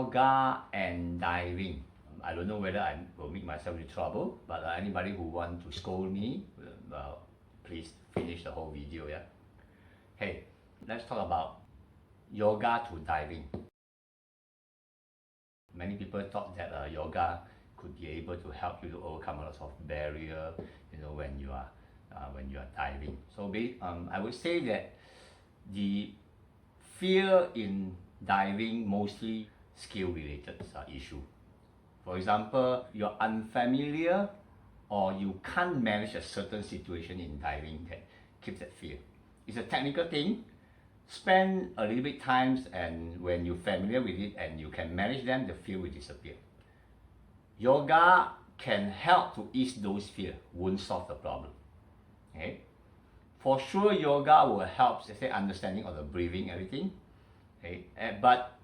yoga and diving. I don't know whether I will make myself into trouble, but anybody who want to scold me, please finish the whole video. Yeah. Hey, let's talk about yoga to diving. Many people thought that yoga could be able to help you to overcome a lot of barrier, when you are diving. So I would say that the fear in diving mostly skill related issue. For example, you're unfamiliar or you can't manage a certain situation in diving that keeps that fear. It's a technical thing. Spend a little bit times, and when you're familiar with it and you can manage them, the fear will disappear. Yoga can help to ease those fears, won't solve the problem. Okay? For sure, yoga will help, let's say, understanding of the breathing, everything. Okay? But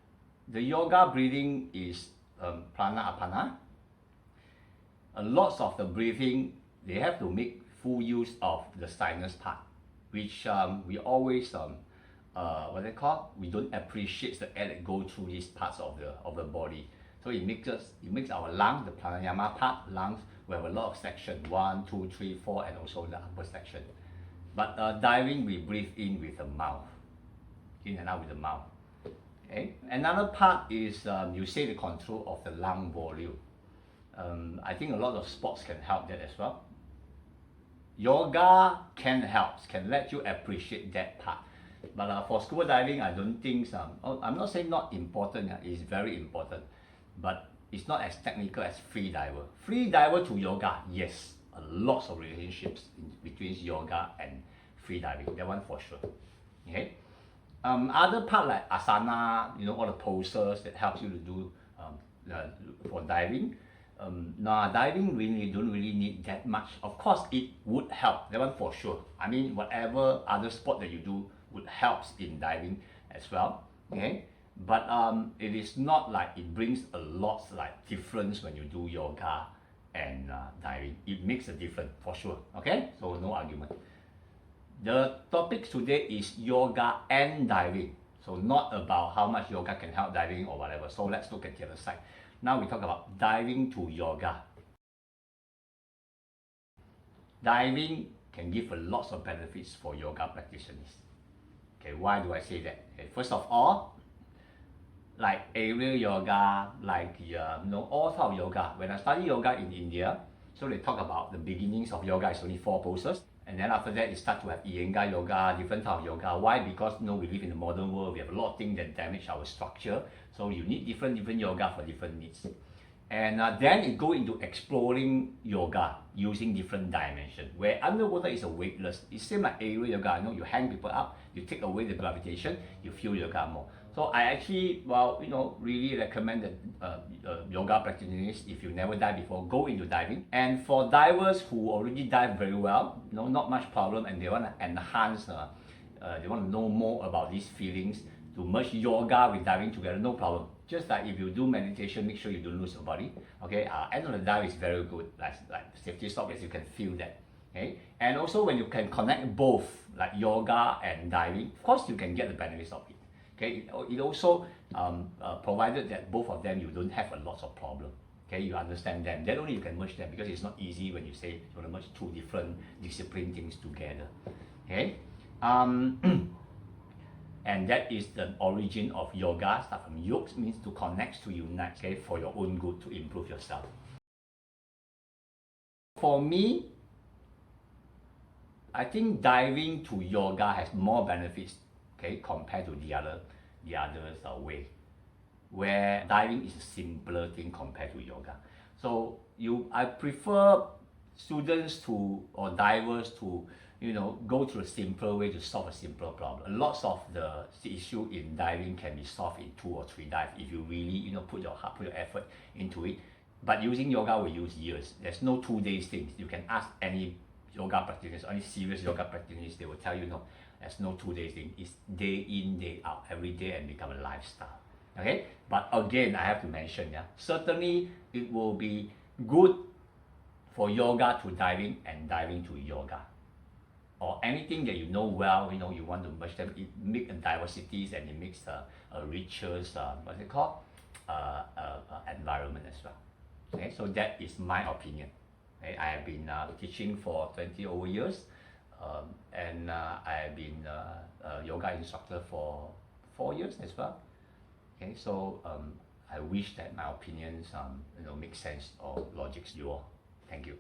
the yoga breathing is prana apana. A lot of the breathing, they have to make full use of the sinus part, which we always we don't appreciate the air that goes through these parts of the body. So it makes our lungs, the pranayama part, lungs, we have a lot of section, 1, 2, 3, 4, and also the upper section. But diving, we breathe in with the mouth, in and out with the mouth. Okay. Another part is you say the control of the lung volume. I think a lot of sports can help that as well. Yoga can help, can let you appreciate that part. But for scuba diving, I don't think I'm not saying not important. It's very important, but it's not as technical as free diver. Free diver to yoga, yes, a lot of relationships between yoga and free diving. That one for sure. Okay. Other part like asana, all the poses that helps you to do for diving. Diving really don't really need that much. Of course, it would help. That one for sure. I mean, whatever other sport that you do would help in diving as well. Okay, but it is not like it brings a lot difference when you do yoga and diving. It makes a difference for sure. Okay, so no argument. The topic today is yoga and diving. So not about how much yoga can help diving or whatever. So let's look at the other side. Now we talk about diving to yoga. Diving can give a lot of benefits for yoga practitioners. Okay, why do I say that? Okay, first of all, like aerial yoga, like all type of yoga. When I study yoga in India, so they talk about the beginnings of yoga is only 4 poses. And then after that, it starts to have Iyengar yoga, different type of yoga. Why? Because we live in the modern world, we have a lot of things that damage our structure. So you need different yoga for different needs. And then it go into exploring yoga using different dimensions. Where underwater is a weightless. It's same like aerial yoga. You hang people up, you take away the gravitation, you feel yoga more. So I actually, really recommend that yoga practitioners, if you never dive before, go into diving. And for divers who already dive very well, not much problem, and they want to enhance, they want to know more about these feelings, to merge yoga with diving together, no problem. Just like if you do meditation, make sure you don't lose your body. Okay, end of the dive is very good, like safety stop, as you can feel that. Okay, and also when you can connect both, like yoga and diving, of course you can get the benefits of it. Okay, it also provided that both of them you don't have a lot of problem. Okay, you understand them. Then only you can merge them, because it's not easy when you say you want to merge 2 different discipline things together. Okay, and that is the origin of yoga. Start from yog, means to connect, to unite. Okay, for your own good, to improve yourself. For me, I think diving to yoga has more benefits, okay, compared to the others way, where diving is a simpler thing compared to yoga. So I prefer students or divers to go through a simpler way to solve a simpler problem. Lots of the issue in diving can be solved in 2 or 3 dives if you really put your heart, put your effort into it. But using yoga will use years. There's no 2 days things. You can ask any yoga practitioners, any serious yoga practitioners, they will tell you no, there's no 2 days thing. It's day in, day out, every day, and become a lifestyle. Okay, but again, I have to mention, certainly it will be good for yoga to diving and diving to yoga, or anything that well, you want to merge them. It makes diversities, and it makes a richer, what's it called? environment as well. Okay, so that is my opinion. Okay, I have been teaching for 20 over years, and I have been a yoga instructor for 4 years as well. Okay, so I wish that my opinions make sense or logics you all. Thank you.